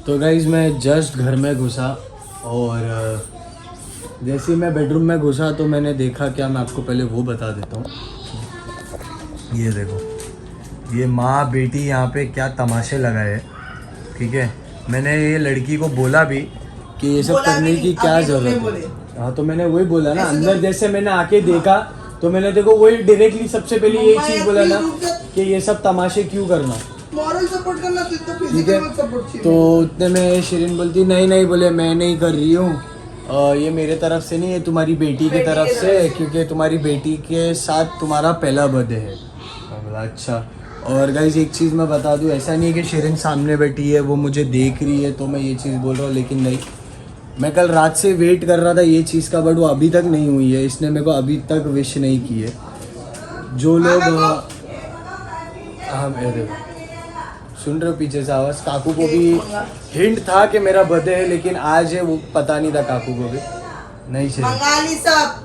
तो गाइज मैं जस्ट घर में घुसा और जैसे ही मैं बेडरूम में घुसा तो मैंने देखा क्या, मैं आपको पहले वो बता देता हूँ। ये देखो, ये माँ बेटी यहाँ पे क्या तमाशे लगाए, ठीक है। मैंने ये लड़की को बोला भी कि ये सब करने की क्या ज़रूरत है। हाँ तो मैंने वही बोला ना, अंदर जैसे मैंने आके देखा तो मैंने देखो वही डायरेक्टली सबसे पहले यही चीज़ बोला ना कि ये सब तमाशे क्यों करना, मॉरल सपोर्ट करना, तो इतना ठीक है। फिजिकल सपोर्ट चाहिए। तो उतने में शिरीन बोलती नहीं नहीं, बोले मैं नहीं कर रही हूँ, ये मेरे तरफ से नहीं, ये तुम्हारी बेटी की तरफ से है, क्योंकि तुम्हारी बेटी के साथ तुम्हारा पहला बर्थडे है। मैं बोला अच्छा। और गाइज एक चीज़ मैं बता दूँ, ऐसा नहीं है कि शिरीन सामने बैठी है वो मुझे देख रही है तो मैं ये चीज़ बोल रहा हूँ, लेकिन नहीं, मैं कल रात से वेट कर रहा था ये चीज़ का, बट वो अभी तक नहीं हुई है। इसने मेरे को अभी तक विश नहीं की है। जो लोग हाँ मेरे सुन रहे हो पीछे से आवाज़, काकू को भी हिंट था कि मेरा बर्थडे है, लेकिन आज है वो पता नहीं था काकू को भी नहीं से। बंगाली सब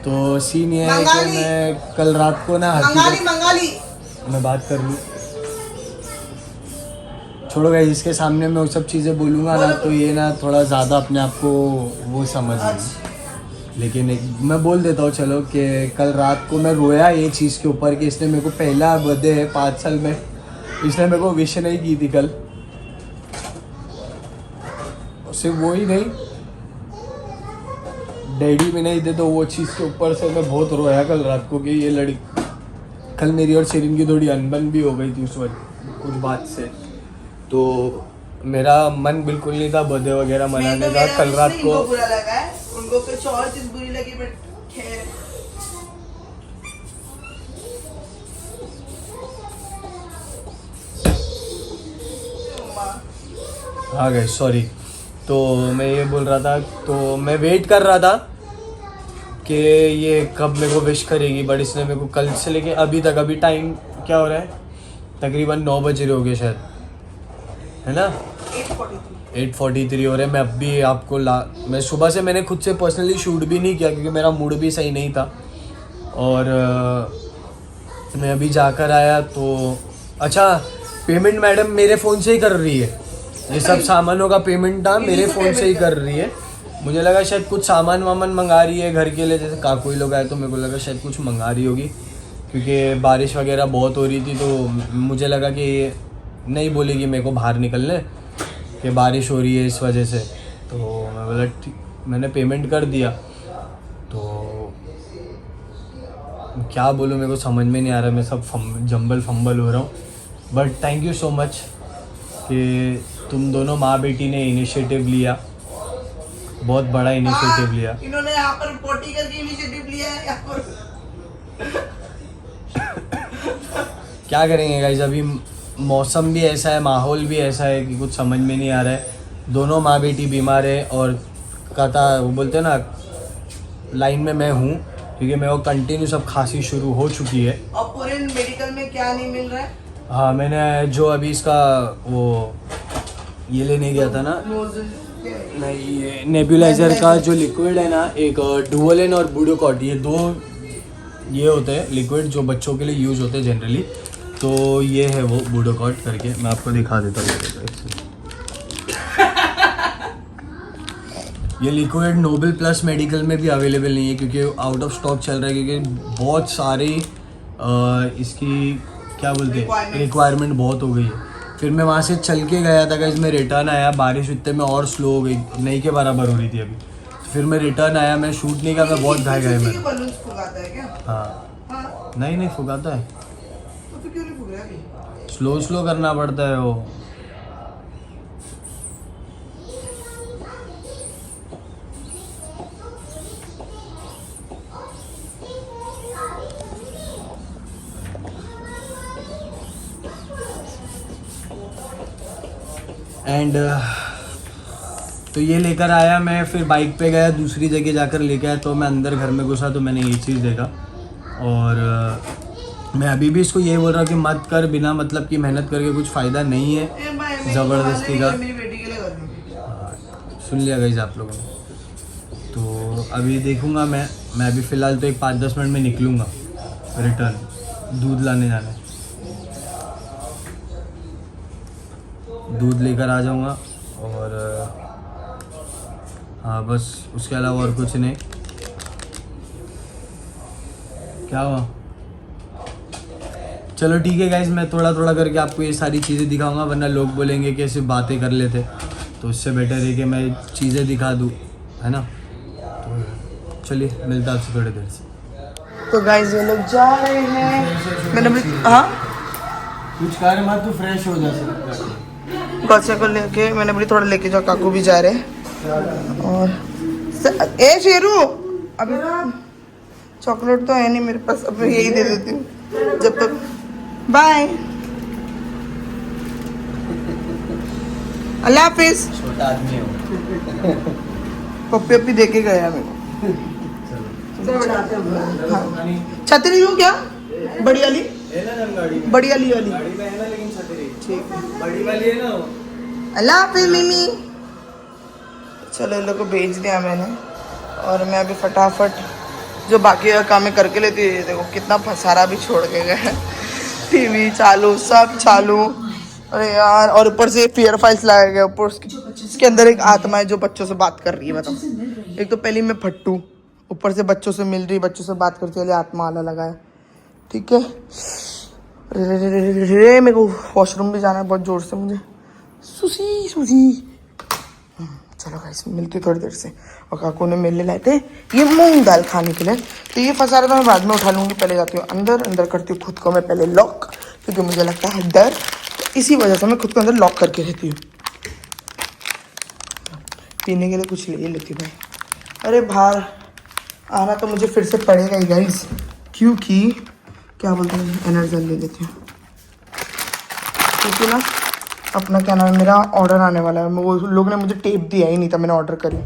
तो सीन ये है कि मैं कल रात को ना बंगाली मैं बात कर लूँ, छोड़ो गाइस, इसके सामने मैं वो सब चीज़ें बोलूँगा ना तो ये ना थोड़ा ज़्यादा अपने आप को वो समझ लेंगे। लेकिन एक मैं बोल देता हूँ चलो कि कल रात को मैं रोया ये चीज़ के ऊपर कि इसने मेरे को पहला बर्थडे है 5 साल में, इसने मेरे को विश नहीं की थी कल। सिर्फ वो ही नहीं, डैडी भी नहीं थे, तो वो चीज़ के ऊपर से मैं बहुत रोया कल रात को कि ये लड़की, कल मेरी और शिरीन की थोड़ी अनबन भी हो गई थी उस वक्त कुछ बात से, तो मेरा मन बिल्कुल नहीं था बर्थडे वगैरह मनाने का कल रात को। बुरा लगा है उनको, कुछ और चीज बुरी लगी, बट खैर हाँ गए सॉरी। तो मैं ये बोल रहा था, तो मैं वेट कर रहा था कि ये कब मेरे को विश करेगी, बट इसने मेरे को कल से लेके अभी तक, अभी टाइम क्या हो रहा है, तकरीबन 9 बज रहे हो गए शायद, है ना 8:43 हो रहे हैं। मैं अभी आपको मैं सुबह से मैंने खुद से पर्सनली शूट भी नहीं किया क्योंकि मेरा मूड भी सही नहीं था, और मैं अभी जाकर आया तो अच्छा, पेमेंट मैडम मेरे फ़ोन से ही कर रही है, ये सब सामानों का पेमेंट था मेरे फ़ोन से ही कर रही है। मुझे लगा शायद कुछ सामान वामान मंगा रही है घर के लिए, जैसे काकू ही लोग आए तो मेरे को लगा शायद कुछ मंगा रही होगी, क्योंकि बारिश वगैरह बहुत हो रही थी, तो मुझे लगा कि नहीं बोलेगी मेरे को बाहर निकलने कि बारिश हो रही है इस वजह से। तो मैं बोला ठीक, मैंने पेमेंट कर दिया। तो क्या बोलूँ, मेरे को समझ में नहीं आ रहा, मैं सब जंबल फंबल हो रहा हूँ। But thank you so much कि तुम दोनों माँ बेटी ने इनिशिएटिव लिया, बहुत बड़ा इनिशिएटिव लिया। इन्होंने यहाँ पर पोटी करके इनिशिएटिव लिया है यहाँ पर। क्या करेंगे गाइस, अभी मौसम भी ऐसा है, माहौल भी ऐसा है कि कुछ समझ में नहीं आ रहा है। दोनों माँ बेटी बीमार है, और कहता वो बोलते हैं ना लाइन में मैं हूँ, क्योंकि मेरे को कंटिन्यू सब खांसी शुरू हो चुकी है। और पूरे मेडिकल में क्या नहीं मिल रहा है? हाँ मैंने जो अभी इसका वो ये लेने गया था ना, नहीं ये नेबुलाइजर का जो लिक्विड है ना, एक डुओलेन और बूडोकॉट, ये 2 ये होते हैं लिक्विड जो बच्चों के लिए यूज़ होते हैं जनरली। तो ये है वो बूडोकॉट करके, मैं आपको दिखा देता हूँ। ये लिक्विड नोबल प्लस मेडिकल में भी अवेलेबल नहीं है क्योंकि आउट ऑफ स्टॉक चल रहा है, क्योंकि बहुत सारी इसकी क्या बोलते हैं रिक्वायरमेंट बहुत हो गई है। फिर मैं वहाँ से चल के गया था गाइस, मैं रिटर्न आया, बारिश इतने में और स्लो हो गई, नहीं के बराबर हो रही थी अभी। फिर मैं रिटर्न आया, मैं शूट नहीं किया, मैं बहुत घाय गया मैं। हाँ नहीं फुगाता है, तो क्यों नहीं फूक रहा अभी? स्लो करना पड़ता है वो। एंड तो ये लेकर आया मैं, फिर बाइक पे गया दूसरी जगह जाकर लेके आया, तो मैं अंदर घर में घुसा तो मैंने ये चीज़ देखा। और मैं अभी भी इसको ये बोल रहा हूँ कि मत कर, बिना मतलब की मेहनत करके कुछ फ़ायदा नहीं है ज़बरदस्ती का। सुन लिया गाइस आप लोगों ने। तो अभी देखूँगा मैं अभी फ़िलहाल तो एक 5-10 मिनट में निकलूँगा रिटर्न दूध लाने जाना है। दूध लेकर आ जाऊँगा और हाँ बस उसके अलावा और कुछ नहीं। क्या हुआ? चलो ठीक है गाइस, मैं थोड़ा थोड़ा करके आपको ये सारी चीज़ें दिखाऊंगा, वरना लोग बोलेंगे कि ऐसे बातें कर लेते, तो इससे बेटर है कि मैं चीज़ें दिखा दूँ, है ना। तो चलिए मिलता है आपसे थोड़ी देर से। तो गाइस ये लोग जा रहे हैं। मैंने भी हाँ कुछ कार्य मत, तो फ्रेश हो जा सकता। गौसे को लेके मैंने भी थोड़ा लेके जाओ, काकू भी जा रहे हैं। और ए शेरू, अभी चॉकलेट तो है नहीं मेरे पास, अब मैं यही दे देती हूँ जब तक। बाय, अल्लाह हाफिज। छोटा आदमी हो। पप्पी पप्पी दे के गया मेरे को। हाँ। छतरी लूँ क्या? बड़ी वाली, बड़ी वाली वाली ठीक है, बड़ी वाली है ना। अल्लाह हाफिज मिमी। चलो इन लोग को भेज दिया मैंने, और मैं अभी फटाफट जो बाकी का काम है करके लेती है। देखो कितना फसारा भी छोड़ के गए, टीवी चालू, सब चालू। अरे यार, और ऊपर से फेयर फाइल्स लगाए गए ऊपर, इसके अंदर एक आत्मा है जो बच्चों से बात कर रही है। बताओ, एक तो पहले मैं फट्टू, ऊपर से बच्चों से मिल रही, बच्चों से बात करते वाली आत्मा आला लगा है। ठीक है, रे मेरे को वॉशरूम भी जाना है बहुत जोर से मुझे, सुसी सुसी। चलो गाइस मिलती थोड़ी देर से। और काकू ने मेरे लिए लाए थे ये मूंग दाल खाने के लिए, तो ये फंसा रहा था, मैं बाद में उठा लूँगी। पहले जाती हूँ अंदर, अंदर करती हूँ खुद को मैं पहले लॉक, क्योंकि मुझे लगता है डर, तो इसी वजह से मैं खुद को अंदर लॉक करके रहती हूँ। पीने के लिए कुछ ले लेती हूँ भाई। अरे बाहर आना तो मुझे फिर से पड़ेगा ही गाइस, क्योंकि क्या बोलते हैं, एनर्जी ले लेती हूँ, क्योंकि ना अपना क्या नाम है, मेरा ऑर्डर आने वाला है। वो लोग ने मुझे टेप दिया ही नहीं था, मैंने ऑर्डर करी।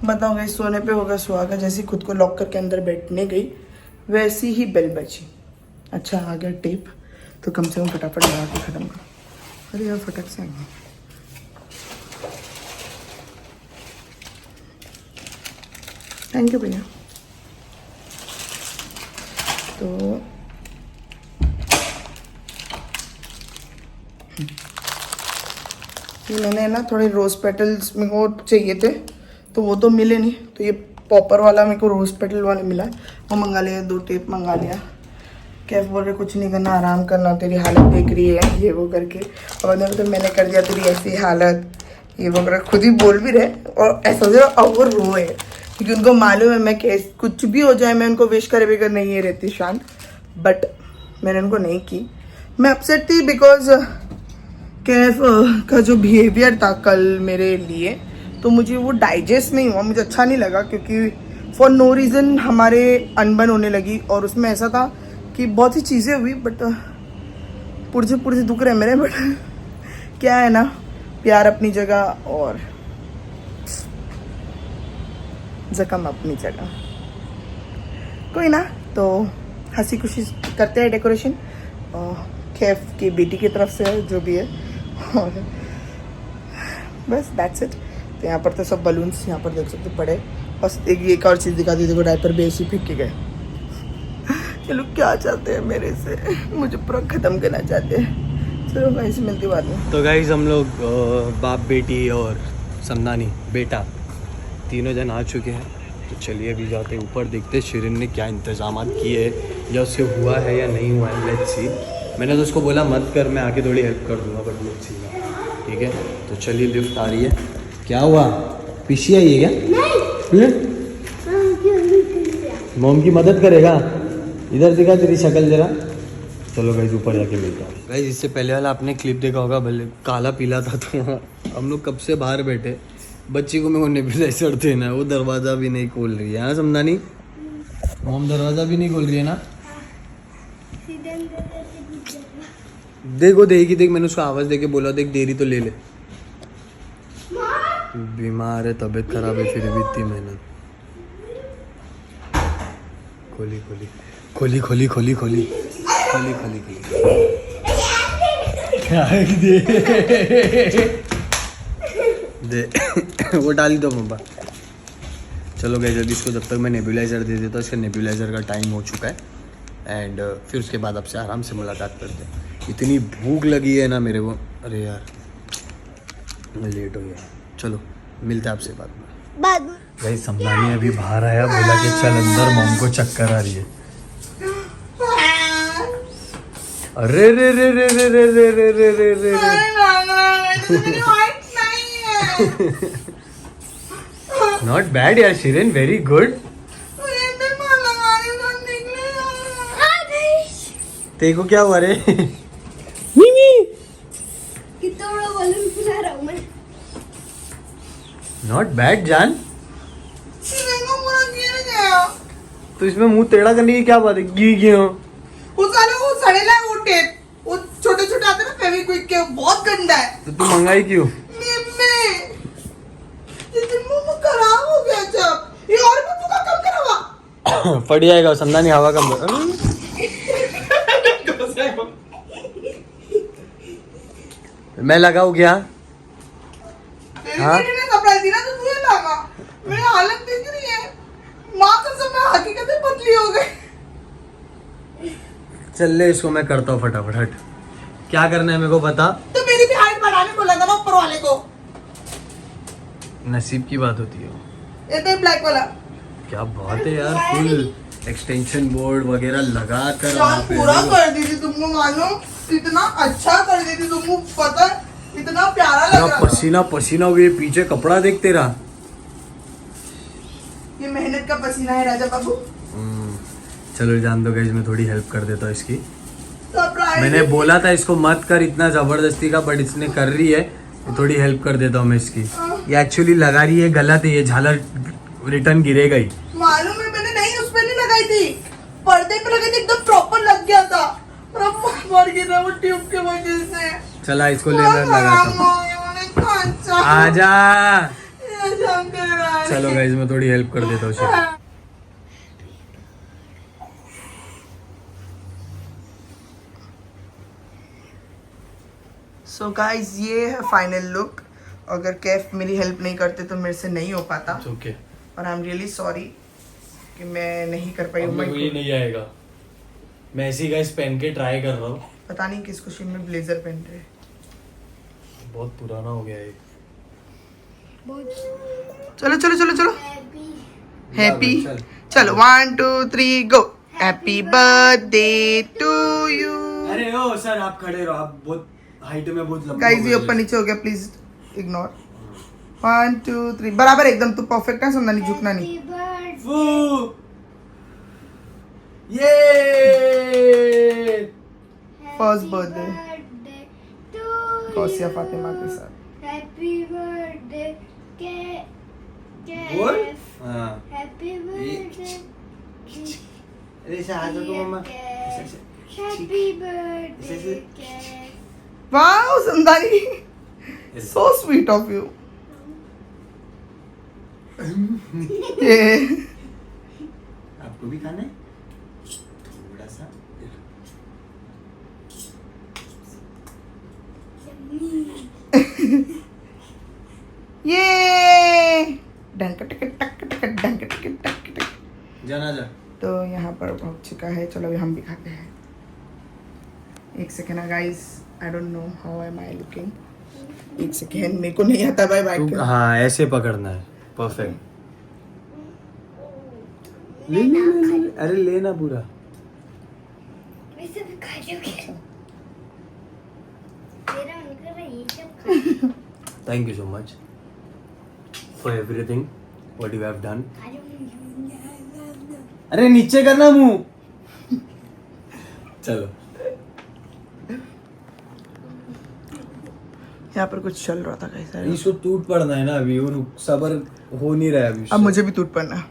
बताओ गाइस, सोने पे होगा सुहागा। जैसे खुद को लॉक करके अंदर बैठने गई, वैसी ही बेल बची। अच्छा आ गया टेप, तो कम से कम फटाफट लगा के खत्म कर। अरे यार फटक से आएंगे। थैंक यू भैया। तो मैंने ना थोड़े रोज़ पेटल्स मेरे को चाहिए थे, तो वो तो मिले नहीं, तो ये पॉपर वाला मेरे को रोज़ पेटल वाले मिला, वो मंगा लिया। 2 टेप मंगा लिया। कैफ बोल रहे कुछ नहीं करना, आराम करना, तेरी हालत देख रही है ये वो करके। और तो मैंने कर दिया तेरी ऐसी हालत, ये वो कर, खुद ही बोल भी रहे। और ऐसा हो रहा और वो रोए, क्योंकि उनको मालूम है मैं कैसे कुछ भी हो जाए मैं उनको विश करे बगैर नहीं है रहती शांत। बट मैंने उनको नहीं की, मैं अपसेट थी बिकॉज कैफ का जो बिहेवियर था कल मेरे लिए, तो मुझे वो डाइजेस्ट नहीं हुआ, मुझे अच्छा नहीं लगा, क्योंकि फॉर नो रीज़न हमारे अनबन होने लगी। और उसमें ऐसा था कि बहुत सी चीज़ें हुई, बट पुरजे दुख रहे मेरे। बट क्या है ना, प्यार अपनी जगह और जख्म अपनी जगह, कोई ना। तो हंसी खुशी करते हैं डेकोरेशन, कैफ की बेटी की तरफ से है जो भी है, और बस दैट्स इट। तो यहाँ पर तो सब बलून्स यहाँ पर देख सकते पड़े। बस एक और चीज़ दिखा दी, देखो डायपर बेसी फेंक के गए। ये लोग क्या चाहते हैं मेरे से, मुझे पूरा ख़त्म करना चाहते हैं। चलो गाइस मिलती बाद में। तो गाइस हम लोग बाप बेटी और समदानी बेटा तीनों जन आ चुके हैं। तो चलिए अभी जाते हैं ऊपर, देखते हैं शिरीन ने क्या इंतजाम किए हैं, या उससे हुआ है या नहीं हुआ है। Let's see. मैंने तो उसको बोला मत कर, मैं आके थोड़ी हेल्प कर दूंगा, बट लेट्स सी। ठीक है, तो चलिए लिफ्ट आ रही है। क्या हुआ, पीछे आई है क्या? मॉम की मदद करेगा? इधर दिखा तेरी शक्ल जरा। चलो गाइस ऊपर जाके मिलता हूँ। गाइस इससे पहले वाला आपने क्लिप देखा होगा, भले काला पीला था, तो हम लोग कब से बाहर बैठे, बच्ची को मेरे को नेबुलाइजर देना है, वो दरवाज़ा भी नहीं खोल रही है। हाँ समझानी, मॉम दरवाज़ा भी नहीं खोल रही है ना। देखो देगी, देख मैंने उसको आवाज़ देके बोला, देख देरी तो ले ले। बीमार है, तबीयत खराब है, फिर भी इतनी मेहनत। खोली खोली खोली खोली खोली खोली खोली खोली खोली दे वो डाली दो मम्मा। चलो गए जल्दी इसको, जब तक मैं नेबुलाइज़र दे देता हूँ। इसका नेबुलाइज़र का टाइम हो चुका है, एंड फिर उसके बाद आपसे आराम से मुलाकात करते हैं। इतनी भूख लगी है ना मेरे को। अरे यार लेट हो गया, चलो मिलते हैं आपसे बाद में। बाद में भाई समदानी अभी बाहर आया, बोला कि चल अंदर, मॉम को चक्कर आ रही है। अरे रे रे रे रे रे रे रे रे रे रे नॉट बैड यार शिरीन, वेरी गुड। तेरे को क्या हुआ रे? मिमी कितना बड़ा बलून फुला रहा हूँ मैं। नॉट बैड जान। तो इसमें मुंह टेढ़ा करने की क्या बात है? गिर गया वो सड़ेला है, वो टेप, वो छोटे छोटे आते हैं ना फेविक्विक के, बहुत गंदा है। तो तू मंगाई क्यों? खराब हो गया जब ये, और भी पूरा कम करावा। फट जाएगा समदानी, हवा कम। मैं लगाऊं क्या? हाँ? सरप्राइज दी ना तो तुझे लगा। मेरी हालत देख रही है, माँ कसम मैं हकीकत में पतली हो गई। चल ले इसको मैं करता हूँ फटाफट। हट, क्या करना है मेरे को बता। तो मेरी भी हाइट बढ़ाने बोला था ना ऊपर वाले को। नसीब की बात होती है। ये तो ब्लैक वाला क्या बात है यार, फुल एक्सटेंशन बोर्ड वगैरह लगा कर जान पूरा कर दी थी तुमको, मालूम? इतना अच्छा कर दी थी तुमको, पता है? इतना प्यारा लग रहा था। पसीना पसीना हुए, पीछे कपड़ा देख तेरा। ये मेहनत का पसीना है राजा बाबू। चलो जान दो गाइस, मैं थोड़ी हेल्प कर देता हूँ इसकी। सरप्राइज मैंने बोला था इसको मत कर इतना जबरदस्ती का, बट इसने कर रही है, तो थोड़ी हेल्प कर देता हूँ मैं इसकी। ये एक्चुअली लगा रही है गलत है, ये झालर रिटर्न गिरेगा ही। मालूम है, मैंने नहीं उस पे नहीं लगाई थी, पर्दे पे लगाई थी, एकदम प्रॉपर लग गया था। पर अब मर गया वो ट्यूब के वजह से। चला इसको ले मैं लगाता हूँ। आजा। चलो गाइस मैं थोड़ी हेल्प कर देता हूँ इसे। सो गाइस ये है फाइनल लुक। अगर कैफ मेरी हेल्प नहीं करते तो मेरे से नहीं हो पाता, ओके, और आई एम रियली सॉरी कि मैं नहीं कर पाई। मेरे को ये नहीं आएगा, मैं ऐसे ही गाइस पहन के ट्राई कर रहा हूँ। पता नहीं किस खुशी में ब्लेजर पहन रहे। बहुत पुराना हो गया है। चलो चलो चलो चलो, हैप्पी। चल। चलो 1 2 3 go. Happy birthday to you. अरे ओ सर आप खड़े रहो, आप बहुत हाइट में बहुत लंबे गाइस ये ऊपर नीचे हो गया, प्लीज इग्नोर। 1 2 3 बराबर एकदम, तू परफेक्ट है, सुनना नहीं, झुकना नहीं। ये फर्स्ट बर्थडे गौसिया फातिमा के साथ। हैप्पी बर्थडे बोल। हाँ हैप्पी बर्थडे अरे शादी को मम्मा happy birthday wow Sandani, so sweet of you. ये आपको भी खाना है थोड़ा सा? ये डंक टक टक टक डंक टक टक टक। जाना जा। तो यहाँ पर हो चुका है, चलो अभी हम भी खाते हैं। एक second guys, I don't know how am I looking. एक सेकेंड, मेरे को नहीं आता भाई बाइक। हाँ ऐसे पकड़ना है, परफेक्ट। ले ले ले ले, अरे लेना पूरा। वैसे भी खा जाओगे, मेरा मन कर रहा है ये सब खा। Thank you so much for everything what you have done. अरे नीचे करना मुंह। चलो यहाँ पर कुछ चल रहा था कैसा। इसको टूट पड़ना है ना अभी, और सबर हो नहीं रहा है अभी। अब मुझे भी टूट पड़ना है।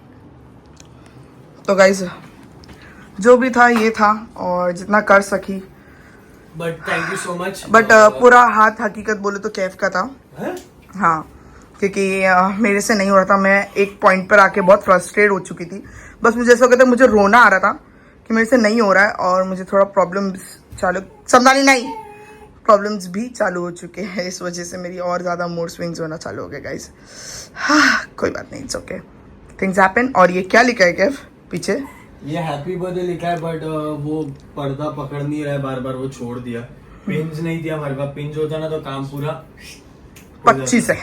तो गाइस जो भी था ये था, और जितना कर सकी। But thank you so much. But पूरा हाथ हकीकत बोले तो कैफ का था। हाँ, क्योंकि मेरे से नहीं हो रहा था। मैं एक पॉइंट पर आके बहुत फ्रस्ट्रेट हो चुकी थी। बस मुझे ऐसा हो गया था, मुझे रोना आ रहा था कि मेरे से नहीं हो रहा है, और मुझे थोड़ा प्रॉब्लम्स चालू, समझानी नहीं, प्रॉब्लम्स भी चालू हो चुके हैं। इस वजह से मेरी और ज़्यादा मूड स्विंग्स होना चालू हो गए गाइस। हाँ कोई बात नहीं, इट्स ओके, थिंग्स हैपन। और ये क्या लिखा है कैफ पीछे? ये हैप्पी बर्थडे लिखा है, बट वो पर्दा पकड़ नहीं रहा है, बार बार वो छोड़ दिया। पिंस नहीं दिया हमारे पास, पिंस होता ना तो काम पूरा 25 है।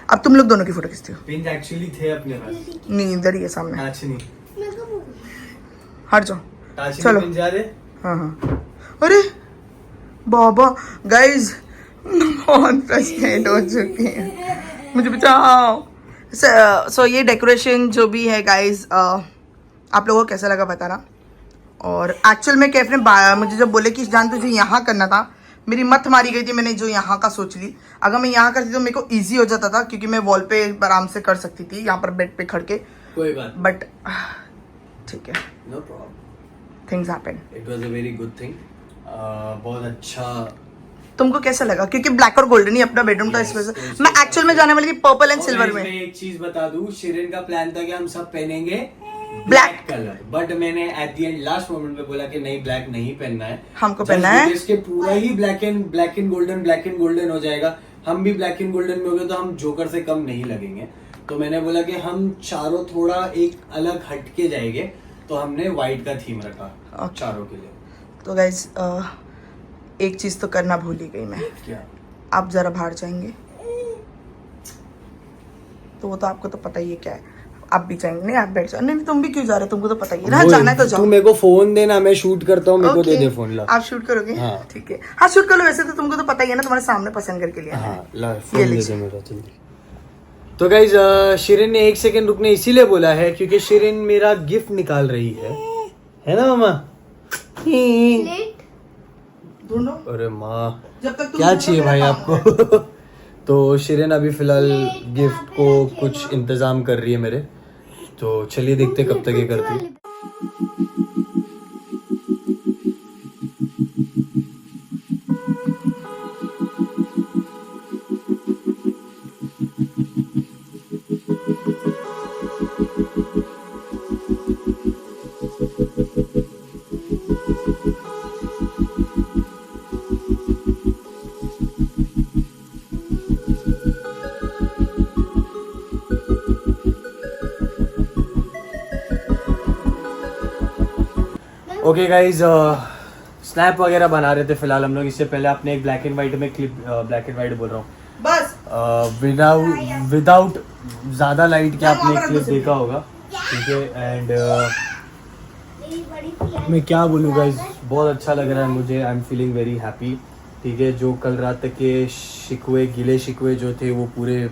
अब तुम लोग दोनों की फोटो खींचती हो। पिंस एक्चुअली थे अपने पास। नहीं, इधर ही है सामने। टाच नहीं। मैं कब हट जाओ। टाच चलो। पिंस याद है? हाँ हाँ। अरे बाबा गाइज बहुत फ्रस्ट्रेट हो चुकी है, मुझे बचाओ। सो ये डेकोरेशन जो भी है गाइज, आप लोगों को कैसा लगा बताना। और एक्चुअल में कैफ ने मुझे जब बोले कि जान तुझे यहाँ करना था, मेरी मत मारी गई थी, मैंने जो यहाँ का सोच ली। अगर मैं यहाँ करती तो मेरे को इजी हो जाता था, क्योंकि मैं वॉल पे आराम से कर सकती थी, यहाँ पर बेड पे खड़ के। कोई बात बट ठीक है, no problem, things happen. It was a very good thing. बहुत अच्छा। तुमको कैसा लगा? क्योंकि ब्लैक और गोल्डन ही अपना बेडरूम था, इस वजह से मैं एक्चुअल में जाने वाली थी पर्पल एंड सिल्वर में। मैं एक चीज बता दूं, शिरीन का प्लान था कि हम सब पहनेंगे Black ब्लैक कलर, बट मैंने at the end last moment पे बोला कि नहीं, ब्लैक नहीं पहनना है, हमको पहनना है। इसके पूरा ही ब्लैक एंड गोल्डन हो जाएगा। हम भी ब्लैक एंड गोल्डन में हो गए तो हम जोकर से कम नहीं लगेंगे। तो मैंने बोला कि हम चारों थोड़ा एक अलग हटके जाएंगे, तो हमने व्हाइट का थीम रखा चारों के लिए। तो गाइज एक चीज तो करना भूल ही गई मैं। क्या? आप जरा बाहर जाएंगे तो वो तो आपको तो पता ही है क्या है। आप भी जाएंगे? नहीं, आप बैठ जाओ। नहीं, तुम भी क्यों जा रहे हो? तुमको तो पता ही है ना, जाना है तो जाओ। तू मेरे को फोन देना, मैं शूट करता हूँ, मेरे को दे दे फोन। ला, आप शूट करोगे? हाँ। ठीक है, हाँ शूट कर लो। वैसे तो तुमको तो पता ही है ना, तुम्हारे सामने पसंद करके लिया। हाँ, ला ये फोन दे लीजिए। दे मेरा जल्दी। तो गाइज शिरीन ने 1 सेकंड रुकने इसीलिए बोला है क्योंकि शिरीन मेरा गिफ्ट निकाल रही है ना मामा? प्लेट ढूंढो। अरे माँ, जब तक तुम क्या ढूंढो, चाहिए मेरा भाई काम आपको? तो शिरीन अभी फिलहाल गिफ्ट को कुछ इंतजाम कर रही है मेरे, तो चलिए देखते कब तक ये करती है। ओके गाइज, स्नैप वगैरह बना रहे थे फिलहाल हम लोग। इससे पहले आपने एक ब्लैक एंड व्हाइट में क्लिप, ब्लैक एंड व्हाइट बोल रहा हूँ, बस विदाउट ज़्यादा लाइट के आपने वहाँ एक पर क्लिप रखो देखा होगा, ठीक है। एंड मेरी बड़ी प्लेट मैं क्या बोलूँ गाइज, बहुत अच्छा लग रहा है मुझे। I am feeling very happy, ठीक है। जो कल रात तक के गिले शिकवे जो थे वो पूरे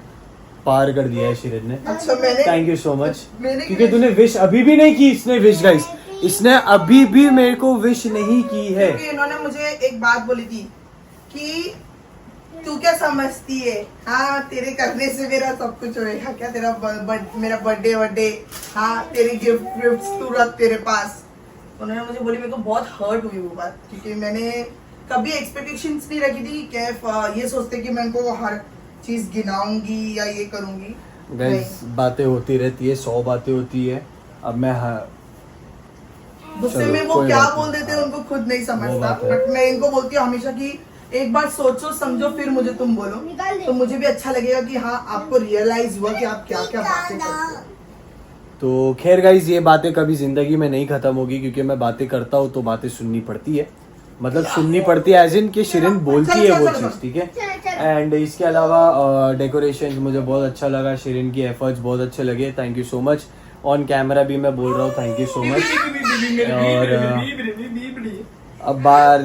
पार कर दिया है शिरीन ने। अच्छा, मैंने थैंक यू सो मच, मैंने क्योंकि तूने विश अभी भी नहीं की। इसने विश गाइस, इसने अभी भी मेरे को विश नहीं की है। क्योंकि इन्होंने मुझे एक बात बोली थी कि तू क्या समझती है, हाँ तेरे करने से मेरा सब कुछ होएगा क्या, तेरा मेरा बर्थडे, हाँ तेरे गिफ्ट तू रख तेरे पास। उन्होंने मुझे बोली, मेरे को बहुत हर्ट हुई वो बात, क्योंकि मैंने कभी एक्सपेक्टेशंस नहीं रखी थी कि ये सोचते कि मैं इनको हर चीज गिनाऊंगी या ये करूंगी। गाइस बातें होती रहती है, 100 बातें होती है। अब मैं गुस्से चलो, में वो कोई क्या बात बोल नहीं। देते हैं उनको खुद नहीं वो समझता, बात है। बट मैं इनको बोलती हूँ हमेशा कि एक बार सोचो समझो फिर मुझे तुम बोलो, निकाल दे। तो मुझे भी अच्छा लगेगा कि हाँ आपको रियलाइज हुआ कि आप क्या क्या बातें करते हो। तो खैर गाइस, ये बातें कभी जिंदगी में नहीं खत्म होगी, क्योंकि मैं बातें करता हूँ तो बातें सुननी पड़ती है। मतलब सुननी पड़ती है एज इन कि शिरीन बोलती है वो चीज़, ठीक है। एंड इसके अलावा डेकोरेशन मुझे बहुत अच्छा लगा, शिरीन की एफर्ट्स बहुत अच्छे लगे। Thank you so much. On camera भी मैं बोल रहा हूँ थैंक यू सो मच। और अब बार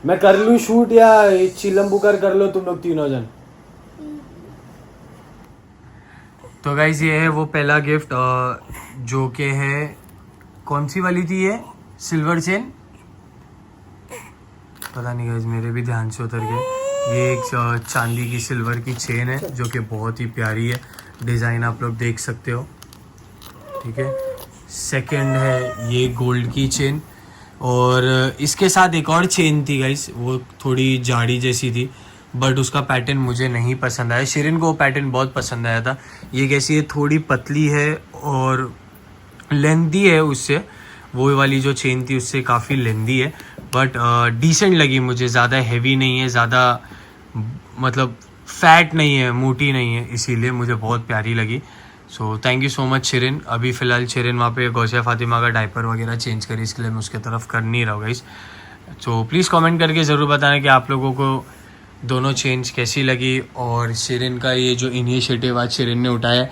मैं कर लूँ शूट या चिलम बुकर कर लो तुम लोग तीनों जन? तो गाइज ये है वो पहला गिफ्ट जो कि है, कौन सी वाली थी ये? सिल्वर चेन, पता नहीं गाइज मेरे भी ध्यान से उतर गए। ये एक चांदी की सिल्वर की चेन है जो कि बहुत ही प्यारी है। डिज़ाइन आप लोग देख सकते हो, ठीक है। सेकंड है ये गोल्ड की चेन, और इसके साथ एक और चेन थी गाइज, वो थोड़ी जाड़ी जैसी थी, बट उसका पैटर्न मुझे नहीं पसंद आया। शिरीन को वो पैटर्न बहुत पसंद आया था। ये कैसी है, थोड़ी पतली है और लेंथी है उससे, वो वाली जो चेन थी उससे काफ़ी लेंथी है, बट डिसेंट लगी मुझे। ज़्यादा हैवी नहीं है, ज़्यादा मतलब फैट नहीं है, मोटी नहीं है, इसीलिए मुझे बहुत प्यारी लगी। So thank you so much Shirin. अभी फ़िलहाल शिरीन वहाँ पे गौसिया फातिमा का डायपर वगैरह चेंज करी, इसके लिए मैं उसके तरफ कर नहीं रहा हूँ गाइस। तो प्लीज़ कमेंट करके ज़रूर बताना कि आप लोगों को दोनों चेंज कैसी लगी। और शिरिन का ये जो इनिशिएटिव आज शिरिन ने उठाया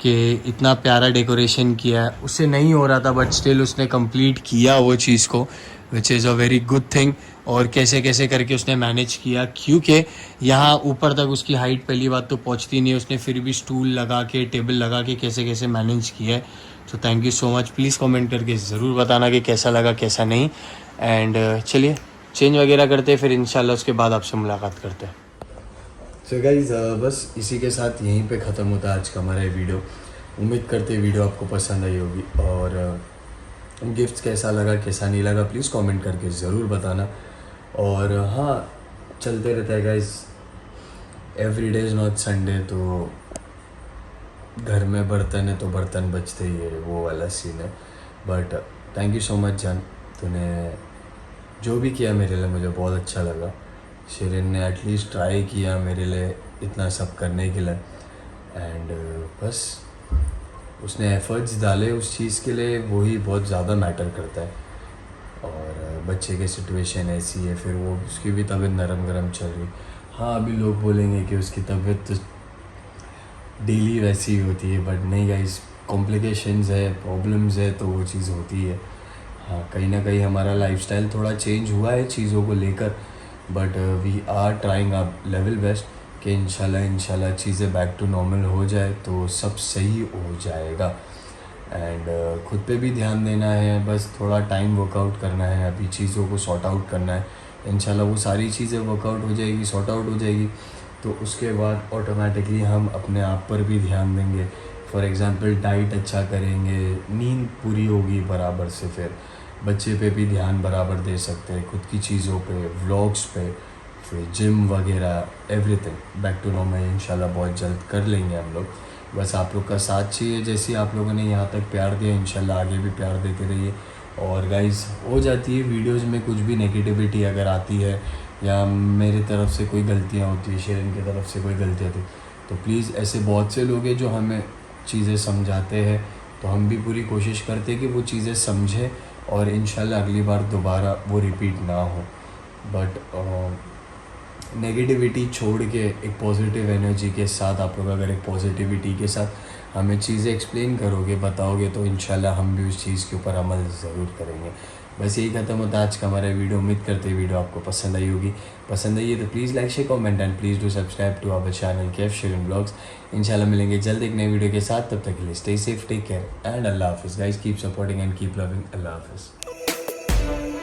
कि इतना प्यारा डेकोरेशन किया है, उससे नहीं हो रहा था बट स्टिल उसने कंप्लीट किया वो चीज़ को, which is a very good thing. और कैसे कैसे करके उसने मैनेज किया, क्योंकि यहाँ ऊपर तक उसकी हाइट पहली बात तो पहुँचती नहीं है, उसने फिर भी स्टूल लगा के टेबल लगा के कैसे कैसे मैनेज किया है। तो thank you so much. Please comment करके ज़रूर बताना कि कैसा लगा कैसा नहीं। एंड चलिए चेंज वगैरह करते हैं, फिर इंशाल्लाह उसके बाद आपसे मुलाकात करते हैं। सो गाइज बस इसी के साथ यहीं पे ख़त्म होता है आज का हमारा ये वीडियो। उम्मीद करते हैं वीडियो आपको पसंद आई होगी, और गिफ्ट्स कैसा लगा कैसा नहीं लगा प्लीज़ कमेंट करके ज़रूर बताना। और हाँ, चलते रहता है guys, every day is not Sunday, तो घर में बर्तन है तो बर्तन बचते ही है, वो वाला सीन है। But thank you so much जान, तूने जो भी किया मेरे लिए मुझे बहुत अच्छा लगा। शिरिन ने एटलीस्ट ट्राई किया मेरे लिए इतना सब करने के लिए, एंड बस उसने एफ़र्ट्स डाले उस चीज़ के लिए, वही बहुत ज़्यादा मैटर करता है। और बच्चे की सिचुएशन ऐसी है, फिर वो उसकी भी तबीयत नरम गरम चल रही। हाँ, अभी लोग बोलेंगे कि उसकी तबीयत तो डेली वैसी ही होती है, बट नहीं गाइस, कॉम्प्लिकेशंस है, प्रॉब्लम्स है, तो वो चीज़ होती है। हाँ, कहीं ना कहीं हमारा लाइफस्टाइल थोड़ा चेंज हुआ है चीज़ों को लेकर, but we are trying our level best कि इंशाल्लाह चीज़ें बैक टू नॉर्मल हो जाए तो सब सही हो जाएगा। एंड खुद पे भी ध्यान देना है, बस थोड़ा टाइम वर्कआउट करना है, अभी चीज़ों को सॉर्ट आउट करना है। इंशाल्लाह वो सारी चीज़ें वर्कआउट हो जाएगी, सॉर्ट आउट हो जाएगी, तो उसके बाद ऑटोमेटिकली हम अपने आप पर भी ध्यान देंगे। फॉर एग्ज़ाम्पल डाइट अच्छा करेंगे, नींद पूरी होगी बराबर से, फिर बच्चे पे भी ध्यान बराबर दे सकते हैं, खुद की चीज़ों पे, व्लॉग्स पे, फिर जिम वगैरह, एवरीथिंग बैक टू नॉर्मल इंशाल्लाह बहुत जल्द कर लेंगे हम लोग। बस आप लोग का साथ चाहिए, जैसे आप लोगों ने यहाँ तक प्यार दिया इंशाल्लाह आगे भी प्यार देते रहिए। और गाइस, हो जाती है वीडियोज़ में कुछ भी नेगेटिविटी अगर आती है या मेरी तरफ से कोई गलतियाँ होती है, शेरिन की तरफ से कोई गलतियाँ होती, तो प्लीज़, ऐसे बहुत से लोग हैं जो हमें चीज़ें समझाते हैं, तो हम भी पूरी कोशिश करते हैं कि वो चीज़ें समझें और इंशाल्लाह अगली बार दोबारा वो रिपीट ना हो। बट नेगेटिविटी छोड़ के एक पॉजिटिव एनर्जी के साथ आप लोग अगर एक पॉजिटिविटी के साथ हमें चीज़ें एक्सप्लेन करोगे, बताओगे, तो इंशाल्लाह हम भी उस चीज़ के ऊपर अमल ज़रूर करेंगे। बस यही ख़त्म होता है आज का हमारा वीडियो। उम्मीद करते हैं वीडियो आपको पसंद आई होगी। पसंद आई है तो please like share comment and please do subscribe to our channel Kaif Shirin blogs. इंशाल्लाह मिलेंगे जल्द एक नए वीडियो के साथ, तब तक के लिए stay safe, take care and अल्लाह हाफिज़ guys, keep supporting and keep loving. अल्लाह हाफिज़।